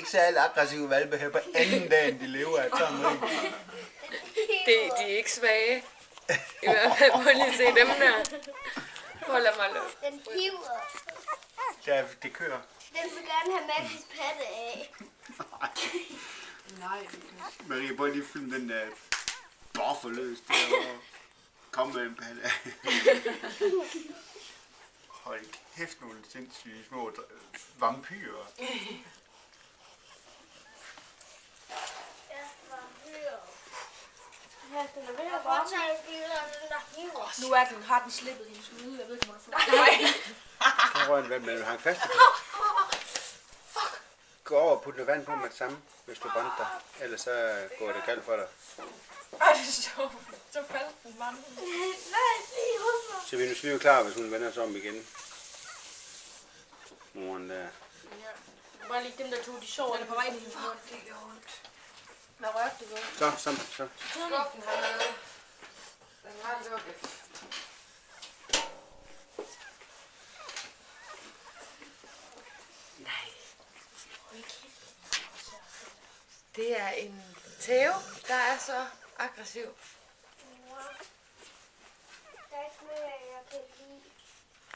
ikke særlig aggressive valpe her på anden dagen, de lever af sammen. De er ikke svage. I hvert fald må lige se dem der. Prøv lad mig lukke. Den hiver. Ja, det kører. Den vil gerne have Mattis patte af. Nej. Marie, prøv lige filme den der bofferløs derovre. Kom med en patte af. Hold kæft, nogle sindssyge små vampyrer. Ja, vampyrer. Ja, den er ved Jeg at kan godt varme. tage et billede af den, der hiver. Nu er den, har den slippet hendes snude. Jeg ved ikke, hvor du får Så røg en vand, men hang fast. Gå over og putte noget vand på med det samme, hvis du brænder dig. Ellers så går det galt for dig. Ej, det er sjovt. Så faldt den bare ned. Nej, lige hvorfor? Så vi er nu lige klar, hvis hun vender sig om igen. Moren der. Bare lige dem, der tog de sover. Den er på vej til hendes mund. Det gør ondt. Hvad rørte du ved? Så. Skuffen hernede. Den har lukket. Nej. Det er en Theo, der er så aggressiv.